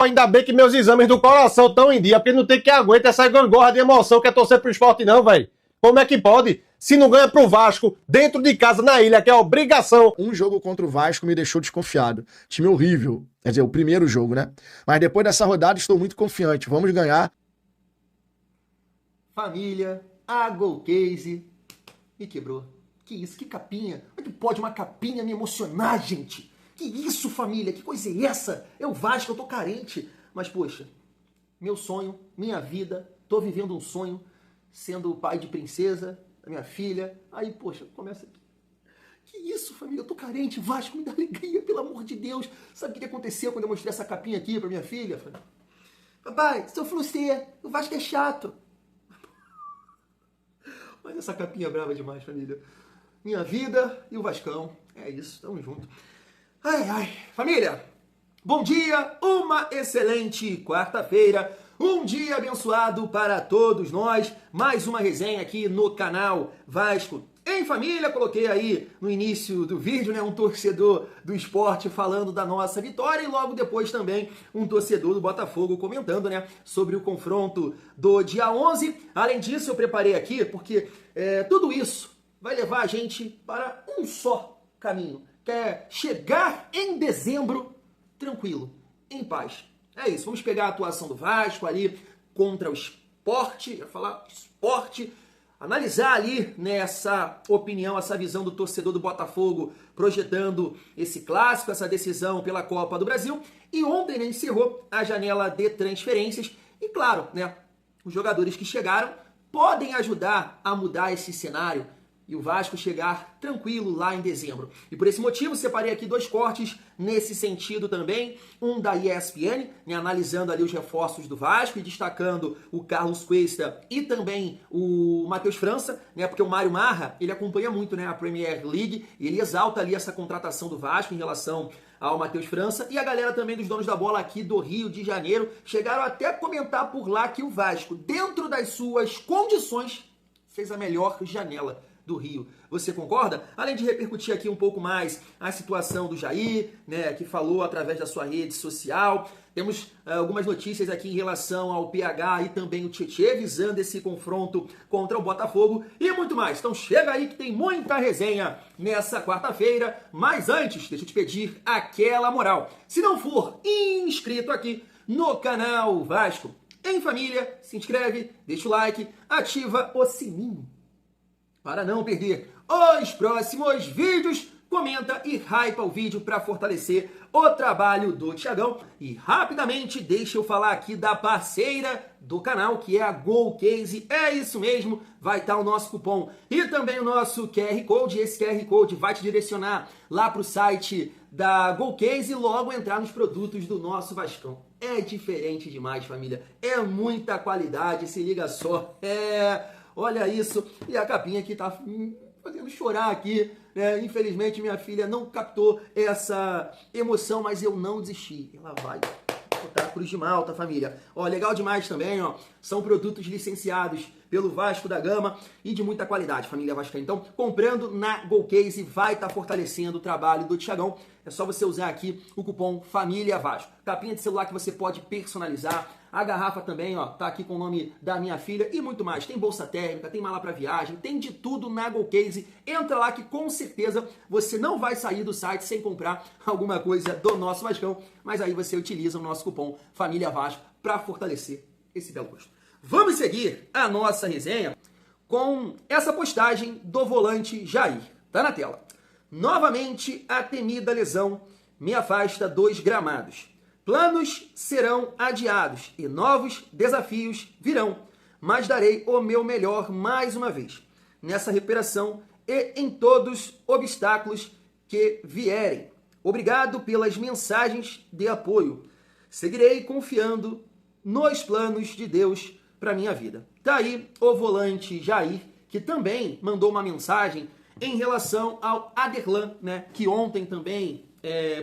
Ainda bem que meus exames do coração estão em dia, porque não tem quem aguenta essa gangorra de emoção que é torcer pro esporte, não, velho. Como é que pode? Se não ganha pro Vasco, dentro de casa, na ilha, que é obrigação. Um jogo contra o Vasco me deixou desconfiado. Time horrível. Quer dizer, o primeiro jogo, né? Mas depois dessa rodada estou muito confiante. Vamos ganhar. Família, a Golcase me quebrou. Que isso, que capinha. Como é que pode uma capinha me emocionar, gente? Que isso, família? Que coisa é essa? É o Vasco, eu tô carente. Mas, poxa, meu sonho, minha vida, tô vivendo um sonho, sendo o pai de princesa, da minha filha. Aí, poxa, começa aqui. Que isso, família? Eu tô carente. Vasco, me dá alegria, pelo amor de Deus. Sabe o que aconteceu quando eu mostrei essa capinha aqui pra minha filha? Papai, seu Flucê, o Vasco é chato. Mas essa capinha é brava demais, família. Minha vida e o Vascão. É isso, tamo junto. Ai, ai. Família, bom dia, uma excelente quarta-feira, um dia abençoado para todos nós. Mais uma resenha aqui no canal Vasco em Família. Coloquei aí no início do vídeo, né, um torcedor do esporte falando da nossa vitória e logo depois também um torcedor do Botafogo comentando, né, sobre o confronto do dia 11. Além disso, eu preparei aqui porque tudo isso vai levar a gente para um só caminho, que é chegar em dezembro tranquilo, em paz. É isso, vamos pegar a atuação do Vasco ali contra o Sport, eu ia falar esporte, analisar ali nessa opinião, essa visão do torcedor do Botafogo, projetando esse clássico, essa decisão pela Copa do Brasil. E ontem, né, encerrou a janela de transferências e, claro, né, os jogadores que chegaram podem ajudar a mudar esse cenário e o Vasco chegar tranquilo lá em dezembro. E por esse motivo, separei aqui dois cortes nesse sentido também. Um da ESPN, né, analisando ali os reforços do Vasco e destacando o Carlos Cuesta e também o Matheus França, né, porque o Mário Marra, ele acompanha muito, né, a Premier League e ele exalta ali essa contratação do Vasco em relação ao Matheus França. E a galera também dos donos da bola aqui do Rio de Janeiro chegaram até a comentar por lá que o Vasco, dentro das suas condições, fez a melhor janela do Rio. Você concorda? Além de repercutir aqui um pouco mais a situação do Jair, né, que falou através da sua rede social. Temos algumas notícias aqui em relação ao PH e também o Tietê, visando esse confronto contra o Botafogo e muito mais. Então chega aí que tem muita resenha nessa quarta-feira. Mas antes, deixa eu te pedir aquela moral. Se não for inscrito aqui no canal Vasco em Família, se inscreve, deixa o like, ativa o sininho para não perder os próximos vídeos, comenta e hypa o vídeo para fortalecer o trabalho do Thiagão. E rapidamente deixa eu falar aqui da parceira do canal, que é a Golcase. É isso mesmo, vai estar o nosso cupom e também o nosso QR Code. Esse QR Code vai te direcionar lá para o site da Golcase e logo entrar nos produtos do nosso Vascão. É diferente demais, família. É muita qualidade, se liga só. Olha isso, e a capinha aqui tá fazendo chorar aqui, né? Infelizmente minha filha não captou essa emoção, mas eu não desisti. Ela vai botar a Cruz de Malta, família. Ó, legal demais também, ó. São produtos licenciados pelo Vasco da Gama e de muita qualidade, família vascaína. Então, comprando na Golcase vai estar fortalecendo o trabalho do Thiagão. É só você usar aqui o cupom Família Vasco. Capinha de celular que você pode personalizar. A garrafa também, ó, tá aqui com o nome da minha filha e muito mais. Tem bolsa térmica, tem mala para viagem, tem de tudo na Golcase. Entra lá que com certeza você não vai sair do site sem comprar alguma coisa do nosso Vascão, mas aí você utiliza o nosso cupom Família Vasco para fortalecer esse belo gosto. Vamos seguir a nossa resenha com essa postagem do volante Jair. Tá na tela. Novamente a temida lesão me afasta dos gramados. Planos serão adiados e novos desafios virão, mas darei o meu melhor mais uma vez, nessa recuperação e em todos os obstáculos que vierem. Obrigado pelas mensagens de apoio. Seguirei confiando nos planos de Deus para minha vida. Tá aí o volante Jair, que também mandou uma mensagem em relação ao Aderlan, né, que ontem também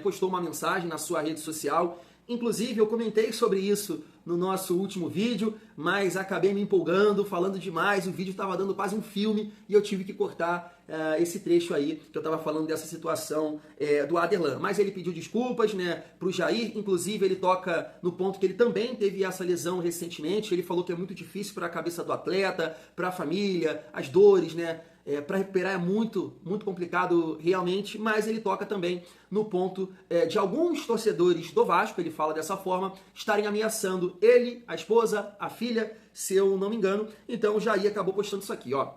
postou uma mensagem na sua rede social, Inclusive, eu comentei sobre isso no nosso último vídeo, mas acabei me empolgando, falando demais, o vídeo estava dando quase um filme e eu tive que cortar esse trecho aí, que eu estava falando dessa situação do Aderlan. Mas ele pediu desculpas, né, pro Jair, inclusive ele toca no ponto que ele também teve essa lesão recentemente, ele falou que é muito difícil para a cabeça do atleta, para a família, as dores, né, para recuperar é muito complicado realmente, mas ele toca também no ponto de alguns torcedores do Vasco, ele fala dessa forma, estarem ameaçando ele, a esposa, a filha, se eu não me engano. Então o Jair acabou postando isso aqui, ó.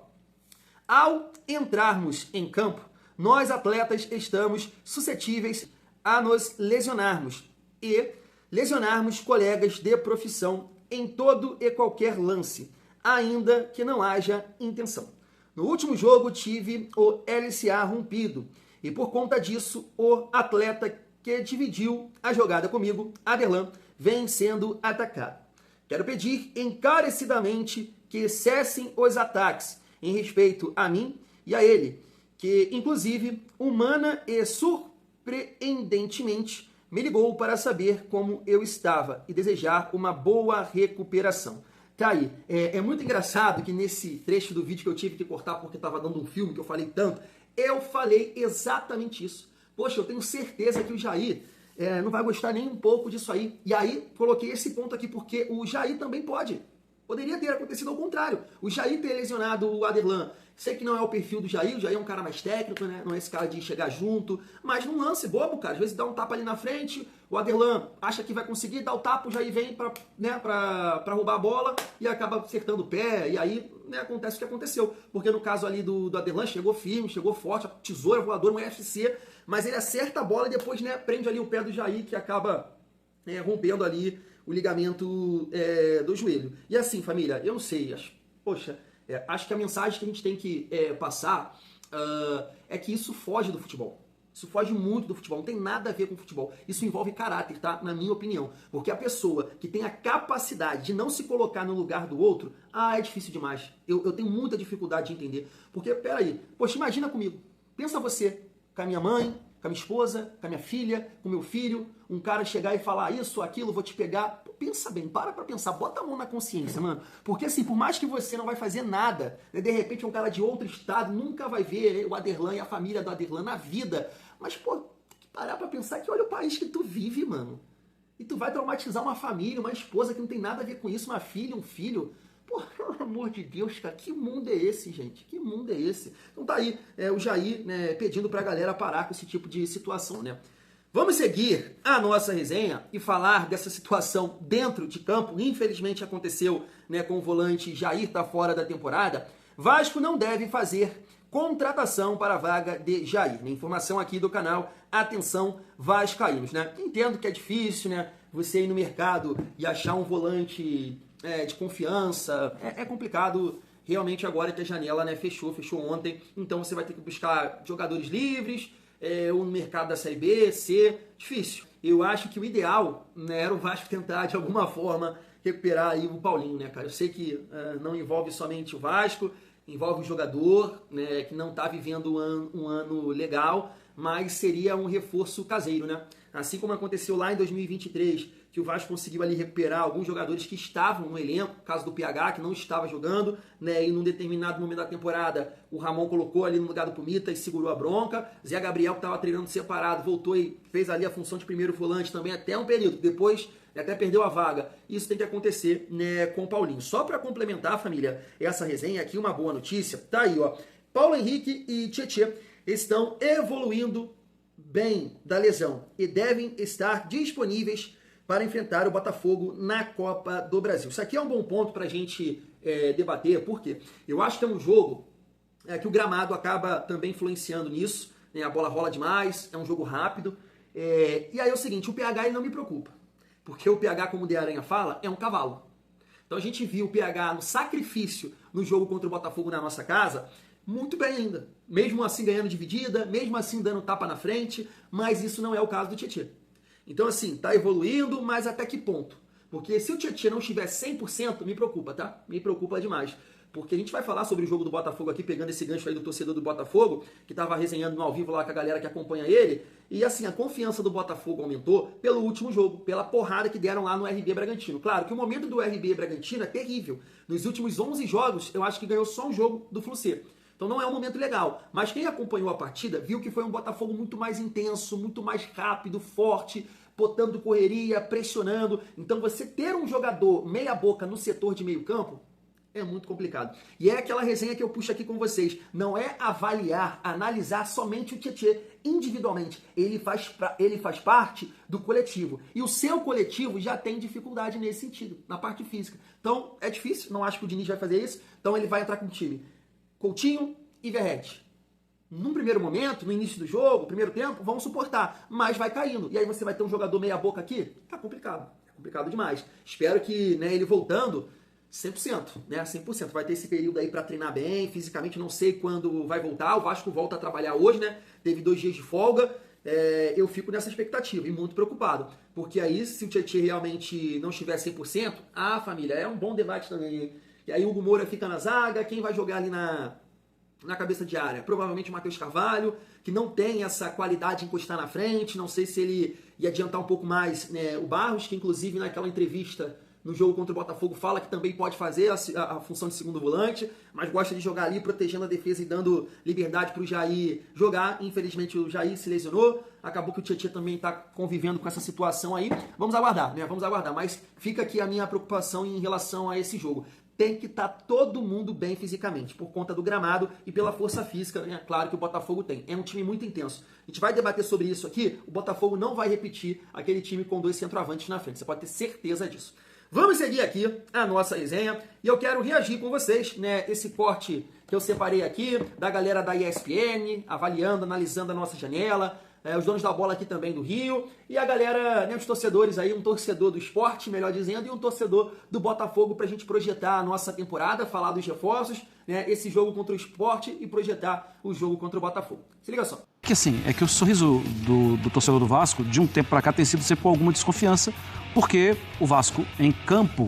Ao entrarmos em campo, nós atletas estamos suscetíveis a nos lesionarmos e lesionarmos colegas de profissão em todo e qualquer lance, ainda que não haja intenção. No último jogo tive o LCA rompido e por conta disso o atleta que dividiu a jogada comigo, Aderlan, vem sendo atacado. Quero pedir encarecidamente que cessem os ataques em respeito a mim e a ele, que inclusive humana e surpreendentemente me ligou para saber como eu estava e desejar uma boa recuperação. Tá aí, é muito engraçado que nesse trecho do vídeo que eu tive que cortar porque estava dando um filme que eu falei tanto, eu falei exatamente isso. Poxa, eu tenho certeza que o Jair não vai gostar nem um pouco disso aí. E aí, coloquei esse ponto aqui porque o Jair também pode. Poderia ter acontecido ao contrário. O Jair ter lesionado o Aderlan. Sei que não é o perfil do Jair, o Jair é um cara mais técnico, né? Não é esse cara de chegar junto. Mas num lance bobo, cara, às vezes dá um tapa ali na frente, o Aderlan acha que vai conseguir, dá o tapa, o Jair vem pra roubar a bola e acaba acertando o pé. E aí, né, acontece o que aconteceu. Porque no caso ali do Aderlan, chegou firme, chegou forte, a tesoura voadora, um UFC, mas ele acerta a bola e depois, né, prende ali o pé do Jair, que acaba rompendo ali o ligamento do joelho. E assim, família, eu não sei, acho que a mensagem que a gente tem que passar é que isso foge do futebol. Isso foge muito do futebol, não tem nada a ver com futebol. Isso envolve caráter, tá? Na minha opinião. Porque a pessoa que tem a capacidade de não se colocar no lugar do outro, é difícil demais. Eu tenho muita dificuldade de entender. Porque, peraí, poxa, imagina comigo. Pensa você, com a minha mãe, com a minha esposa, com a minha filha, com o meu filho, um cara chegar e falar isso, aquilo, vou te pegar. Pensa bem, para pra pensar, bota a mão na consciência, mano. Porque assim, por mais que você não vai fazer nada, né, de repente um cara de outro estado nunca vai ver o Aderlan e a família do Aderlan na vida. Mas, pô, tem que parar pra pensar que olha o país que tu vive, mano. E tu vai traumatizar uma família, uma esposa que não tem nada a ver com isso, uma filha, um filho. Pô, pelo amor de Deus, cara, que mundo é esse, gente? Que mundo é esse? Então tá aí o Jair, né, pedindo pra galera parar com esse tipo de situação, né? Vamos seguir a nossa resenha e falar dessa situação dentro de campo. Infelizmente aconteceu, né, com o volante Jair tá fora da temporada. Vasco não deve fazer contratação para a vaga de Jair. Né? Informação aqui do canal Atenção Vascaínos, né? Entendo que é difícil, né, você ir no mercado e achar um volante de confiança. É complicado realmente agora que a janela, né, fechou ontem. Então você vai ter que buscar jogadores livres, ou no mercado da Série B, C, difícil. Eu acho que o ideal, né, era o Vasco tentar de alguma forma recuperar aí o Paulinho, né, cara? Eu sei que não envolve somente o Vasco, envolve o jogador, né, que não está vivendo um ano legal, mas seria um reforço caseiro, né? Assim como aconteceu lá em 2023, que o Vasco conseguiu ali recuperar alguns jogadores que estavam no elenco, caso do PH, que não estava jogando, né, e num determinado momento da temporada, o Ramon colocou ali no lugar do Pumita e segurou a bronca. Zé Gabriel, que estava treinando separado, voltou e fez ali a função de primeiro volante também até um período, depois até perdeu a vaga. Isso tem que acontecer, né, com o Paulinho. Só para complementar, família, essa resenha aqui, uma boa notícia, tá aí, ó. Paulo Henrique e Tietê estão evoluindo bem da lesão e devem estar disponíveis para enfrentar o Botafogo na Copa do Brasil. Isso aqui é um bom ponto para a gente debater, porque eu acho que é um jogo que o gramado acaba também influenciando nisso, né? A bola rola demais, é um jogo rápido, e aí é o seguinte, o PH ele não me preocupa, porque o PH, como o De Aranha fala, é um cavalo. Então a gente viu o PH no sacrifício no jogo contra o Botafogo na nossa casa, muito bem ainda, mesmo assim ganhando dividida, mesmo assim dando tapa na frente, mas isso não é o caso do Tietê. Então, assim, tá evoluindo, mas até que ponto? Porque se o Tietê não estiver 100%, me preocupa, tá? Me preocupa demais. porque a gente vai falar sobre o jogo do Botafogo aqui, pegando esse gancho aí do torcedor do Botafogo, que estava resenhando no ao vivo lá com a galera que acompanha ele, e assim, a confiança do Botafogo aumentou pelo último jogo, pela porrada que deram lá no RB Bragantino. Claro que o momento do RB Bragantino é terrível. Nos últimos 11 jogos, eu acho que ganhou só um jogo do Fluminense. Então não é um momento legal. Mas quem acompanhou a partida viu que foi um Botafogo muito mais intenso, muito mais rápido, forte, botando correria, pressionando. Então você ter um jogador meia boca no setor de meio campo é muito complicado. E é aquela resenha que eu puxo aqui com vocês. Não é avaliar, analisar somente o Tietê individualmente. Ele faz parte do coletivo. E o seu coletivo já tem dificuldade nesse sentido, na parte física. Então é difícil, não acho que o Diniz vai fazer isso. Então ele vai entrar com o time Coutinho e Verratti. Num primeiro momento, no início do jogo, primeiro tempo, vão suportar, mas vai caindo. E aí você vai ter um jogador meia boca aqui? Tá complicado. É complicado demais. Espero que, né, ele voltando 100%, né? 100%. Vai ter esse período aí pra treinar bem, fisicamente não sei quando vai voltar. O Vasco volta a trabalhar hoje, né? Teve 2 dias de folga. Eu fico nessa expectativa e muito preocupado. Porque aí, se o Tietê realmente não estiver 100%, família, é um bom debate também. E aí o Hugo Moura fica na zaga, quem vai jogar ali na cabeça de área? Provavelmente o Matheus Carvalho, que não tem essa qualidade de encostar na frente. Não sei se ele ia adiantar um pouco mais, né, o Barros, que inclusive naquela entrevista no jogo contra o Botafogo fala que também pode fazer a função de segundo volante, mas gosta de jogar ali protegendo a defesa e dando liberdade para o Jair jogar. Infelizmente o Jair se lesionou, acabou que o Tietê também está convivendo com essa situação aí. Vamos aguardar, né? Vamos aguardar, mas fica aqui a minha preocupação em relação a esse jogo. Tem que estar todo mundo bem fisicamente, por conta do gramado e pela força física, né? Claro que o Botafogo tem. É um time muito intenso. A gente vai debater sobre isso aqui. O Botafogo não vai repetir aquele time com 2 centroavantes na frente. Você pode ter certeza disso. Vamos seguir aqui a nossa resenha e eu quero reagir com vocês, né? Esse corte que eu separei aqui da galera da ESPN, avaliando, analisando a nossa janela, os donos da bola aqui também do Rio, e a galera, né, os torcedores aí, um torcedor do esporte, melhor dizendo, e um torcedor do Botafogo pra gente projetar a nossa temporada, falar dos reforços, né, esse jogo contra o Esporte e projetar o jogo contra o Botafogo. Se liga só. Que assim, é que o sorriso do torcedor do Vasco, de um tempo pra cá, tem sido sempre com alguma desconfiança, porque o Vasco em campo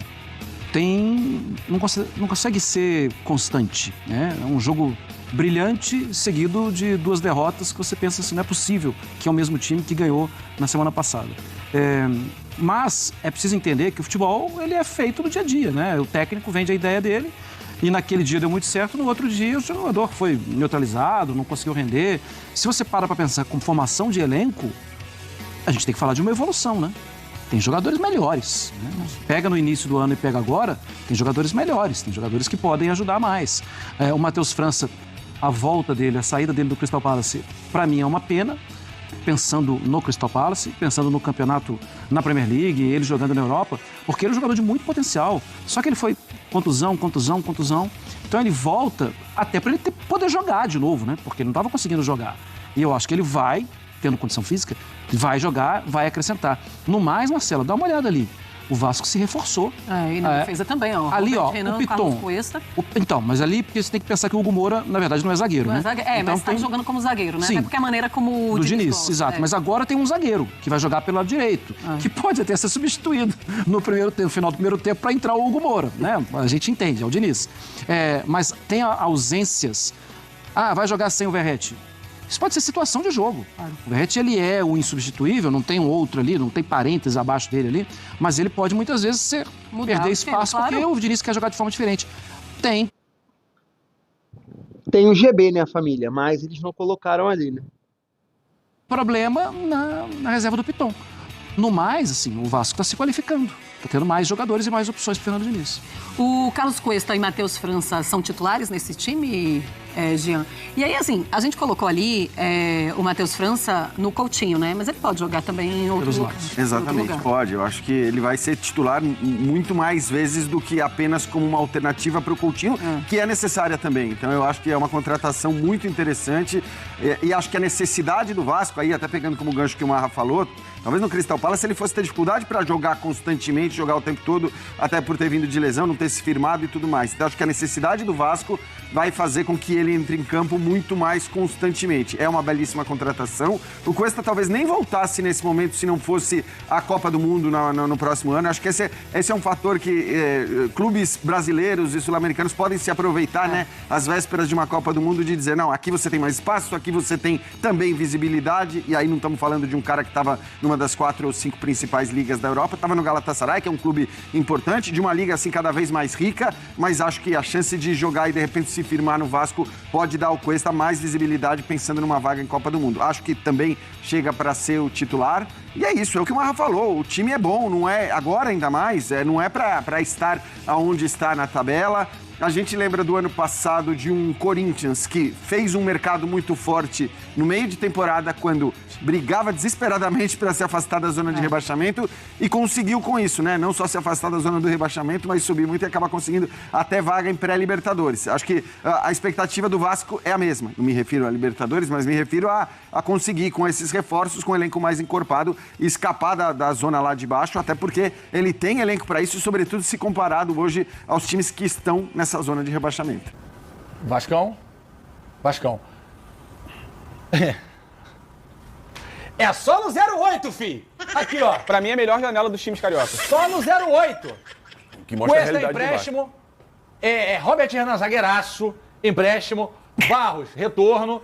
não consegue ser constante, né? É um jogo brilhante, seguido de 2 derrotas que você pensa assim, não é possível que é o mesmo time que ganhou na semana passada. Mas é preciso entender que o futebol ele é feito no dia a dia, né? O técnico vende a ideia dele e naquele dia deu muito certo, no outro dia o jogador foi neutralizado, não conseguiu render. Se você para pensar com formação de elenco, a gente tem que falar de uma evolução, né? Tem jogadores melhores, né? Pega no início do ano e pega agora, tem jogadores melhores, tem jogadores que podem ajudar mais. O Matheus França, a volta dele, a saída dele do Crystal Palace, para mim é uma pena, pensando no Crystal Palace, pensando no campeonato na Premier League, ele jogando na Europa, porque ele é um jogador de muito potencial. Só que ele foi contusão. Então ele volta até para ele poder jogar de novo, né? Porque ele não estava conseguindo jogar. E eu acho que ele vai, tendo condição física, vai jogar, vai acrescentar. No mais, Marcelo, dá uma olhada ali. O Vasco se reforçou. E na defesa também, ó. Ali, ó, Renan, o Piton. Então, mas ali, porque você tem que pensar que o Hugo Moura, na verdade, não é zagueiro, né? Então, mas tá jogando como zagueiro, né? Sim. Até porque a maneira como o do Diniz, exato. Mas agora tem um zagueiro, que vai jogar pelo lado direito, que pode até ser substituído no final do primeiro tempo para entrar o Hugo Moura, né? A gente entende, é o Diniz. Mas tem ausências. Vai jogar sem o Verratti. Isso pode ser situação de jogo. O Verratti, ele é o insubstituível, não tem um outro ali, não tem parênteses abaixo dele ali, mas ele pode muitas vezes perder espaço porque o Diniz quer jogar de forma diferente. Tem o GB, né, família? Mas eles não colocaram ali, né? Problema na reserva do Piton. No mais, assim, o Vasco está se qualificando. Está tendo mais jogadores e mais opções para o Fernando Diniz. O Carlos Cuesta e Matheus França são titulares nesse time, Jean? E aí, assim, a gente colocou ali o Matheus França no Coutinho, né? Mas ele pode jogar também em outro lugar. Exatamente, pode. Eu acho que ele vai ser titular muito mais vezes do que apenas como uma alternativa para o Coutinho, que é necessária também. Então, eu acho que é uma contratação muito interessante e acho que a necessidade do Vasco, aí até pegando como gancho que o Marra falou, talvez no Crystal Palace ele fosse ter dificuldade para jogar constantemente, jogar o tempo todo, até por ter vindo de lesão, não ter se firmado e tudo mais. Então, acho que a necessidade do Vasco vai fazer com que ele entra em campo muito mais constantemente. É uma belíssima contratação. O Cuesta talvez nem voltasse nesse momento se não fosse a Copa do Mundo no próximo ano. Acho que esse é um fator que clubes brasileiros e sul-americanos podem se aproveitar, né? Às vésperas de uma Copa do Mundo, de dizer, não, aqui você tem mais espaço, aqui você tem também visibilidade. E aí não estamos falando de um cara que estava numa das 4 ou 5 principais ligas da Europa, estava no Galatasaray, que é um clube importante, de uma liga assim cada vez mais rica, mas acho que a chance de jogar e de repente se firmar no Vasco pode dar ao Cuesta mais visibilidade pensando numa vaga em Copa do Mundo. Acho que também chega para ser o titular. E é isso, é o que o Marra falou, o time é bom, não é, agora ainda mais, não é para estar aonde está na tabela. A gente lembra do ano passado de um Corinthians que fez um mercado muito forte no meio de temporada, quando brigava desesperadamente para se afastar da zona de rebaixamento e conseguiu com isso, né? Não só se afastar da zona do rebaixamento, mas subir muito e acabar conseguindo até vaga em pré-Libertadores. Acho que a expectativa do Vasco é a mesma. Não me refiro a Libertadores, mas me refiro a conseguir, com esses reforços, com o elenco mais encorpado, escapar da zona lá de baixo, até porque ele tem elenco para isso, sobretudo se comparado hoje aos times que estão nessa zona de rebaixamento. Vascão. É só no 08, fi. Aqui, ó. Pra mim é a melhor janela dos times cariocas. Só no 08. Que mostra a Cuesta, realidade do empréstimo. Robert Renan, zagueiraço, empréstimo. Barros, retorno.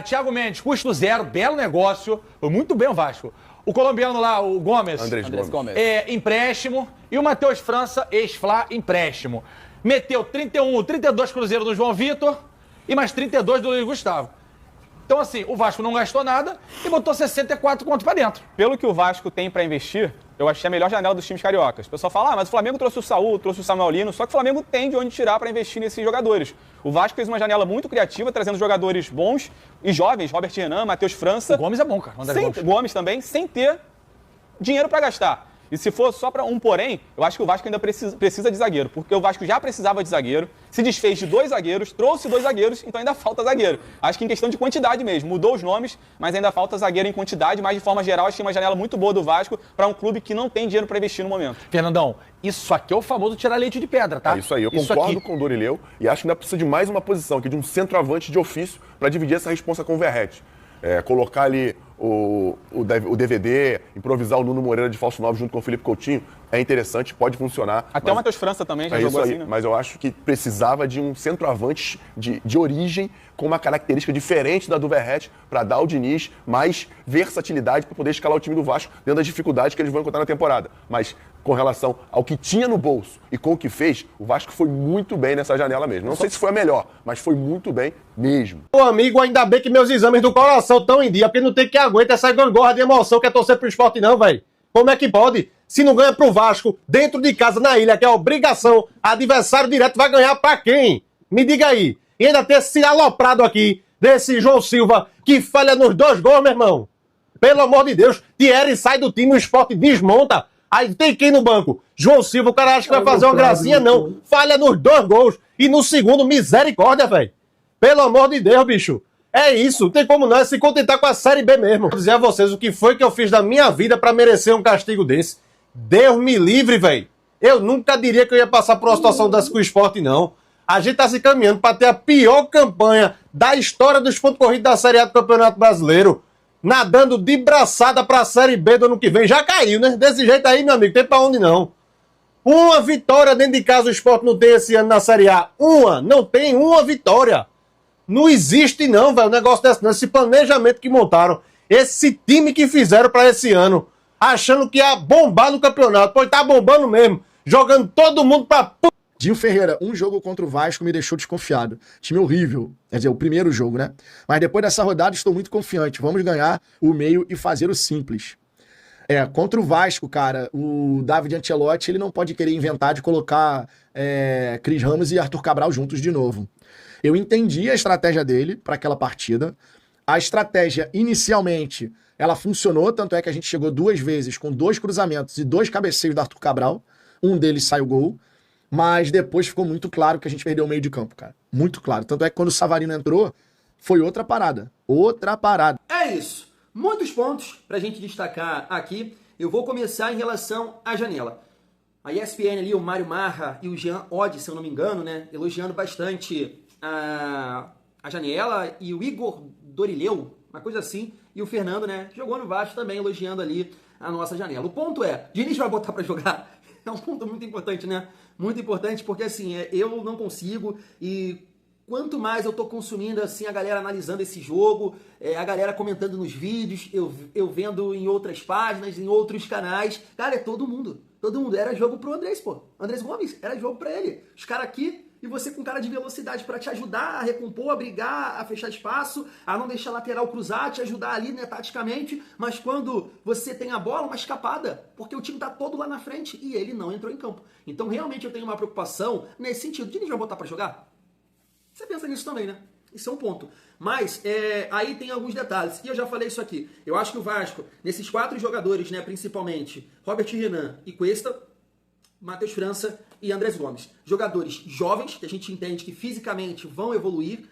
Thiago Mendes, custo zero, belo negócio. Foi muito bem o Vasco. O colombiano lá, o Gomes. Andrés Gomes. Empréstimo. E o Matheus França, ex-Fla, empréstimo. Meteu 32 Cruzeiro do João Vitor e mais 32 do Luiz Gustavo. Então, assim, o Vasco não gastou nada e botou 64 conto pra dentro. Pelo que o Vasco tem pra investir, eu achei a melhor janela dos times cariocas. O pessoal fala, mas o Flamengo trouxe o Saúl, trouxe o Samuel Lino, só que o Flamengo tem de onde tirar pra investir nesses jogadores. O Vasco fez uma janela muito criativa, trazendo jogadores bons e jovens, Robert Renan, Matheus França. O Gomes é bom, cara. Gomes também, sem ter dinheiro pra gastar. E se for só para um porém, eu acho que o Vasco ainda precisa de zagueiro, porque o Vasco já precisava de zagueiro, se desfez de 2 zagueiros, trouxe 2 zagueiros, então ainda falta zagueiro. Acho que em questão de quantidade mesmo, mudou os nomes, mas ainda falta zagueiro em quantidade, mas de forma geral achei uma janela muito boa do Vasco para um clube que não tem dinheiro para investir no momento. Fernandão, isso aqui é o famoso tirar leite de pedra, tá? É isso aí, eu concordo com o Dorileu e acho que ainda precisa de mais uma posição aqui, de um centroavante de ofício para dividir essa responsa com o Verratti. Colocar ali o DVD, improvisar o Nuno Moreira de falso 9 junto com o Felipe Coutinho, é interessante, pode funcionar. Até o Matheus França também já jogou assim, né? Mas eu acho que precisava de um centroavante de origem com uma característica diferente da do Verratti para dar ao Diniz mais versatilidade para poder escalar o time do Vasco dentro das dificuldades que eles vão encontrar na temporada. Mas com relação ao que tinha no bolso e com o que fez, o Vasco foi muito bem nessa janela mesmo. Não sei se foi a melhor, mas foi muito bem mesmo. Ô amigo, ainda bem que meus exames do coração estão em dia, porque não tem que aguentar essa gangorra de emoção que é torcer pro esporte não, velho. Como é que pode? Se não ganha pro Vasco, dentro de casa, na ilha, que é obrigação, adversário direto vai ganhar pra quem? Me diga aí. E ainda tem esse aloprado aqui, desse João Silva, que falha nos 2 gols, meu irmão. Pelo amor de Deus, Thierry sai do time, o esporte desmonta. Aí tem quem no banco? João Silva, o cara acha que vai fazer uma gracinha, não. Falha nos 2 gols. E no segundo, misericórdia, velho. Pelo amor de Deus, bicho. É isso, não tem como não, é se contentar com a Série B mesmo. Vou dizer a vocês o que foi que eu fiz da minha vida pra merecer um castigo desse. Deus me livre, velho. Eu nunca diria que eu ia passar por uma situação dessa com o esporte, não. A gente tá se caminhando pra ter a pior campanha da história dos pontos corridos da Série A do Campeonato Brasileiro. Nadando de braçada pra Série B do ano que vem. Já caiu, né? Desse jeito aí, meu amigo, tem pra onde não. Uma vitória dentro de casa o esporte não tem esse ano na Série A. Não tem uma vitória. Não existe não, velho, o negócio desse não. Esse planejamento que montaram, esse time que fizeram pra esse ano, achando que ia bombar no campeonato. Pois tá bombando mesmo, jogando todo mundo pra... Dinho Ferreira, um jogo contra o Vasco me deixou desconfiado. Time horrível. Quer dizer, o primeiro jogo, né? Mas depois dessa rodada estou muito confiante. Vamos ganhar o meio e fazer o simples. Contra o Vasco, cara, o David Ancelotti, ele não pode querer inventar de colocar Cris Ramos e Arthur Cabral juntos de novo. Eu entendi a estratégia dele para aquela partida. A estratégia, inicialmente, ela funcionou, tanto é que a gente chegou 2 vezes com 2 cruzamentos e 2 cabeceios do Arthur Cabral. Um deles saiu gol. Mas depois ficou muito claro que a gente perdeu o meio de campo, cara. Muito claro. Tanto é que quando o Savarino entrou, foi outra parada. Outra parada. É isso. Muitos pontos pra gente destacar aqui. Eu vou começar em relação à janela. A ESPN ali, o Mário Marra e o Jean Oddi, se eu não me engano, né, elogiando bastante a janela, e o Igor Dorileu, uma coisa assim, e o Fernando, né, jogou no Vasco também, elogiando ali a nossa janela. O ponto é, Diniz vai botar pra jogar? É um ponto muito importante, né? Muito importante, porque assim, eu não consigo, e quanto mais eu tô consumindo assim a galera analisando esse jogo, a galera comentando nos vídeos, eu vendo em outras páginas, em outros canais, cara, é todo mundo. Era jogo pro Andrés, pô. Andrés Gomes, era jogo pra ele. Os caras aqui, e você com cara de velocidade pra te ajudar a recompor, a brigar, a fechar espaço, a não deixar a lateral cruzar, te ajudar ali, né, taticamente, mas quando você tem a bola, uma escapada, porque o time tá todo lá na frente e ele não entrou em campo. Então realmente eu tenho uma preocupação nesse sentido. O Diniz vai botar pra jogar? Você pensa nisso também, né? Isso é um ponto. Mas aí tem alguns detalhes. E eu já falei isso aqui. Eu acho que o Vasco, nesses 4 jogadores, né, principalmente Robert Renan e Cuesta, Matheus França e Andrés Gomes. Jogadores jovens, que a gente entende que fisicamente vão evoluir,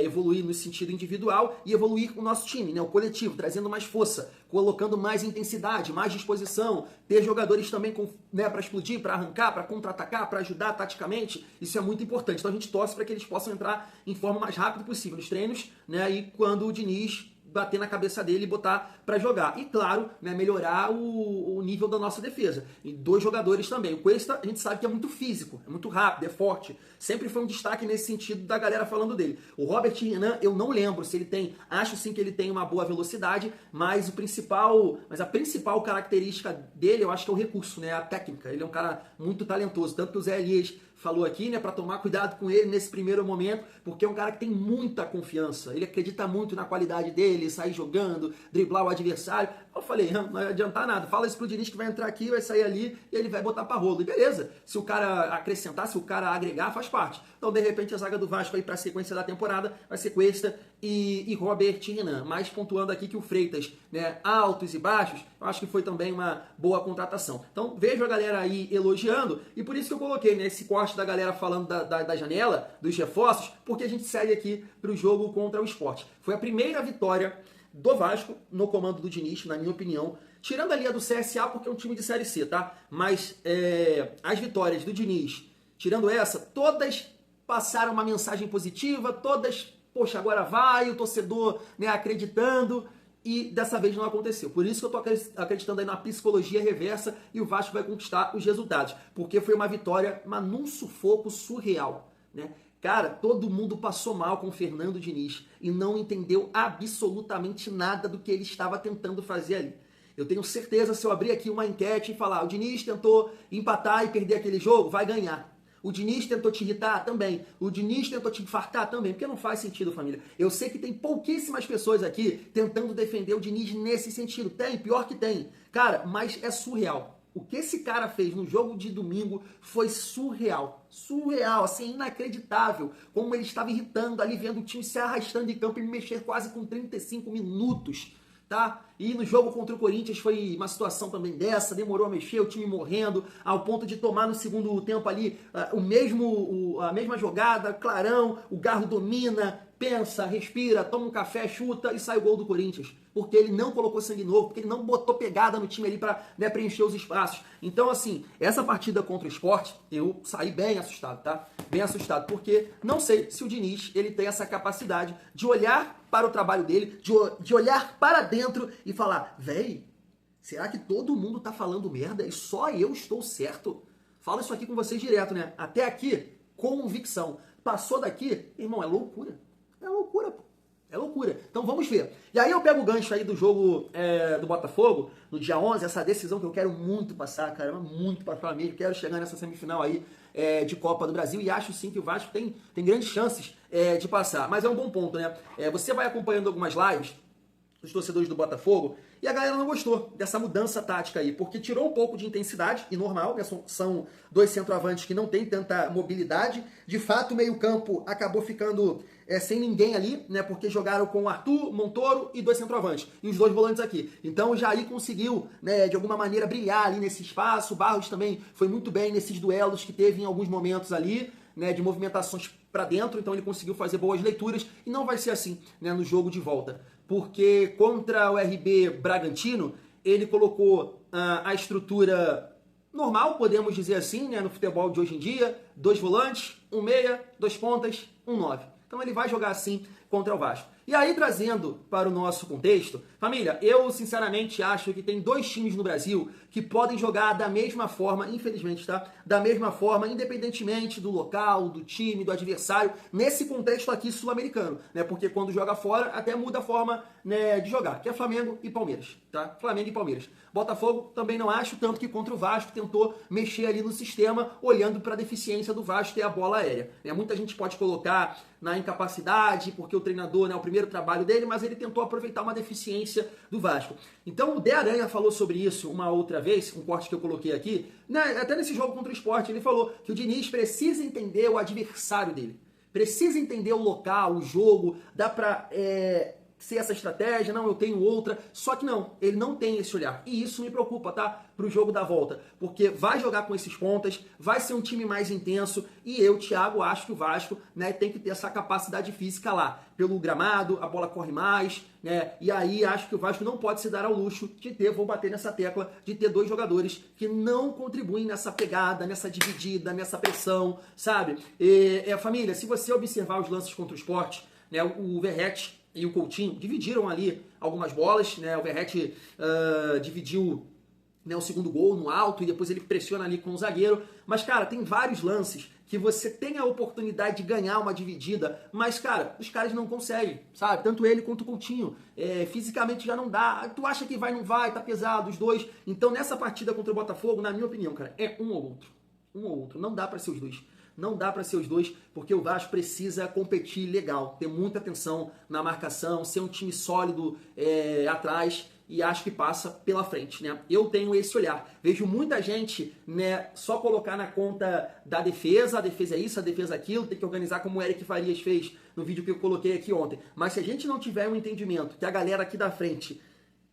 evoluir no sentido individual e evoluir o nosso time, né, o coletivo, trazendo mais força, colocando mais intensidade, mais disposição, ter jogadores também né, para explodir, para arrancar, para contra-atacar, para ajudar taticamente. Isso é muito importante. Então a gente torce para que eles possam entrar em forma mais rápida possível nos treinos, né, e quando o Diniz bater na cabeça dele e botar pra jogar. E claro, né, melhorar o nível da nossa defesa. E 2 jogadores também. O Cuesta, a gente sabe que é muito físico, é muito rápido, é forte. Sempre foi um destaque nesse sentido da galera falando dele. O Robert Renan, eu não lembro se ele tem, acho sim que ele tem uma boa velocidade, mas a principal característica dele, eu acho que é o recurso, né, a técnica. Ele é um cara muito talentoso, tanto que o Zé Elias falou aqui, né, para tomar cuidado com ele nesse primeiro momento, porque é um cara que tem muita confiança, ele acredita muito na qualidade dele, sair jogando, driblar o adversário. Eu falei, não vai adiantar nada, fala isso pro Diniz que vai entrar aqui, vai sair ali e ele vai botar pra rolo. E beleza, se o cara acrescentar, se o cara agregar, faz parte. Então, de repente, a zaga do Vasco aí pra sequência da temporada vai ser Cuesta e Robert Renan. Mais pontuando aqui que o Freitas, né, altos e baixos, eu acho que foi também uma boa contratação. Então, vejo a galera aí elogiando, e por isso que eu coloquei nesse corte da galera falando da janela, dos reforços, porque a gente segue aqui pro jogo contra o Sport. Foi a primeira vitória do Vasco no comando do Diniz, na minha opinião, tirando ali a do CSA, porque é um time de Série C, tá? Mas as vitórias do Diniz, tirando essa, todas passaram uma mensagem positiva, todas, poxa, agora vai, o torcedor, né, acreditando, e dessa vez não aconteceu. Por isso que eu tô acreditando aí na psicologia reversa e o Vasco vai conquistar os resultados, porque foi uma vitória, mas num sufoco surreal, né? Cara, todo mundo passou mal com o Fernando Diniz e não entendeu absolutamente nada do que ele estava tentando fazer ali. Eu tenho certeza, se eu abrir aqui uma enquete e falar, o Diniz tentou empatar e perder aquele jogo, vai ganhar. O Diniz tentou te irritar? Também. O Diniz tentou te infartar? Também. Porque não faz sentido, família. Eu sei que tem pouquíssimas pessoas aqui tentando defender o Diniz nesse sentido. Tem, pior que tem. Cara, mas é surreal. O que esse cara fez no jogo de domingo foi surreal. Surreal, assim, inacreditável. Como ele estava irritando ali, vendo o time se arrastando em campo e mexer quase com 35 minutos. Tá? E no jogo contra o Corinthians foi uma situação também dessa, demorou a mexer, o time morrendo, ao ponto de tomar no segundo tempo ali a mesma jogada, clarão, o Garro domina, pensa, respira, toma um café, chuta e sai o gol do Corinthians. Porque ele não colocou sangue novo, porque ele não botou pegada no time ali para, né, preencher os espaços. Então, assim, essa partida contra o Sport, eu saí bem assustado, tá? Bem assustado, porque não sei se o Diniz ele tem essa capacidade de olhar para o trabalho dele, de olhar para dentro e falar, véi, será que todo mundo tá falando merda e só eu estou certo? Falo isso aqui com vocês direto, né? Até aqui, convicção. Passou daqui, irmão, é loucura. É loucura, pô. É loucura. Então vamos ver. E aí eu pego o gancho aí do jogo do Botafogo, no dia 11, essa decisão que eu quero muito passar, cara, muito passar mesmo. Quero chegar nessa semifinal aí de Copa do Brasil e acho sim que o Vasco tem grandes chances de passar. Mas é um bom ponto, né? Você vai acompanhando algumas lives dos torcedores do Botafogo, e a galera não gostou dessa mudança tática aí, porque tirou um pouco de intensidade, e normal, né? São 2 centroavantes que não tem tanta mobilidade. De fato, o meio-campo acabou ficando sem ninguém ali, né? Porque jogaram com o Arthur, Montoro e 2 centroavantes, e os 2 volantes aqui. Então o Jair conseguiu, né, de alguma maneira brilhar ali nesse espaço. O Barros também foi muito bem nesses duelos que teve em alguns momentos ali, né, de movimentações para dentro, então ele conseguiu fazer boas leituras, e não vai ser assim, né, no jogo de volta, porque contra o RB Bragantino, ele colocou a estrutura normal, podemos dizer assim, né, no futebol de hoje em dia, 2 volantes, 1 meia, 2 pontas, 1 9. Então ele vai jogar assim contra o Vasco. E aí, trazendo para o nosso contexto, família, eu sinceramente acho que tem 2 times no Brasil que podem jogar da mesma forma, infelizmente, tá? Da mesma forma, independentemente do local, do time, do adversário, nesse contexto aqui sul-americano, né? Porque quando joga fora, até muda a forma, né, de jogar, que é Flamengo e Palmeiras, tá? Flamengo e Palmeiras. Botafogo também não acho, tanto que contra o Vasco tentou mexer ali no sistema, olhando para a deficiência do Vasco, que é a bola aérea, né? Muita gente pode colocar na incapacidade, porque o treinador, né, o primeiro trabalho dele, mas ele tentou aproveitar uma deficiência do Vasco. Então o De Aranha falou sobre isso uma outra vez, um corte que eu coloquei aqui, né, até nesse jogo contra o Sport, ele falou que o Diniz precisa entender o adversário dele, precisa entender o local, o jogo, dá pra ser essa estratégia, não, eu tenho outra, só que não, ele não tem esse olhar, e isso me preocupa, tá, pro jogo da volta, porque vai jogar com esses pontas, vai ser um time mais intenso, e eu, Thiago, acho que o Vasco, né, tem que ter essa capacidade física lá, pelo gramado, a bola corre mais, né, e aí acho que o Vasco não pode se dar ao luxo de ter, vou bater nessa tecla, de ter 2 jogadores que não contribuem nessa pegada, nessa dividida, nessa pressão, sabe? Família, se você observar os lances contra o Sport, né, o Verratti e o Coutinho dividiram ali algumas bolas, né? O Verratti dividiu, né, o segundo gol no alto e depois ele pressiona ali com o zagueiro. Mas, cara, tem vários lances que você tem a oportunidade de ganhar uma dividida, mas, cara, os caras não conseguem, sabe? Tanto ele quanto o Coutinho. Fisicamente já não dá. Tu acha que vai, não vai, tá pesado, os dois. Então, nessa partida contra o Botafogo, na minha opinião, cara, é um ou outro. Um ou outro. Não dá pra ser os dois. Não dá para ser os dois, porque o Vasco precisa competir legal, ter muita atenção na marcação, ser um time sólido atrás, e acho que passa pela frente, né? Eu tenho esse olhar. Vejo muita gente, né, só colocar na conta da defesa, a defesa é isso, a defesa é aquilo, tem que organizar como o Eric Farias fez no vídeo que eu coloquei aqui ontem. Mas se a gente não tiver um entendimento que a galera aqui da frente,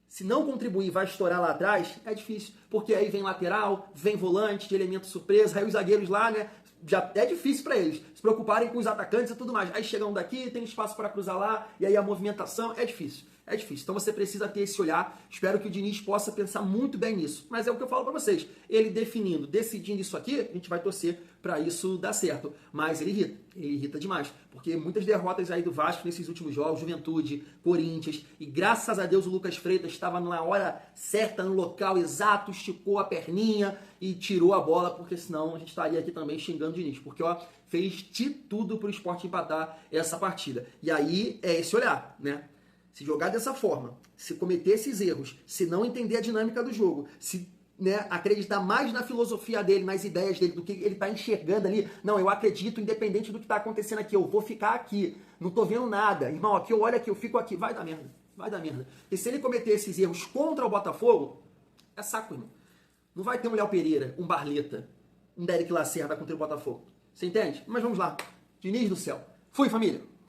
se não contribuir, vai estourar lá atrás, é difícil, porque aí vem lateral, vem volante de elemento surpresa, aí os zagueiros lá, né, já é difícil para eles se preocuparem com os atacantes e tudo mais. Aí chegam daqui, tem espaço para cruzar lá, e aí a movimentação é difícil. É difícil. Então você precisa ter esse olhar. Espero que o Diniz possa pensar muito bem nisso. Mas é o que eu falo para vocês. Ele definindo, decidindo isso aqui, a gente vai torcer para isso dar certo. Mas ele irrita demais. Porque muitas derrotas aí do Vasco nesses últimos jogos, Juventude, Corinthians, e graças a Deus o Lucas Freitas estava na hora certa, no local exato, esticou a perninha e tirou a bola, porque senão a gente estaria aqui também xingando o Diniz. Porque, ó, fez de tudo pro Sport empatar essa partida. E aí é esse olhar, né? Se jogar dessa forma, se cometer esses erros, se não entender a dinâmica do jogo, se, né, acreditar mais na filosofia dele, nas ideias dele, do que ele está enxergando ali, não, eu acredito independente do que está acontecendo aqui, eu vou ficar aqui, não tô vendo nada, irmão, aqui eu olho aqui, eu fico aqui, vai dar merda, vai dar merda. E se ele cometer esses erros contra o Botafogo, é saco, irmão. Não vai ter um Léo Pereira, um Barleta, um Derek Lacerda contra o Botafogo. Você entende? Mas vamos lá. Diniz do céu. Fui, família.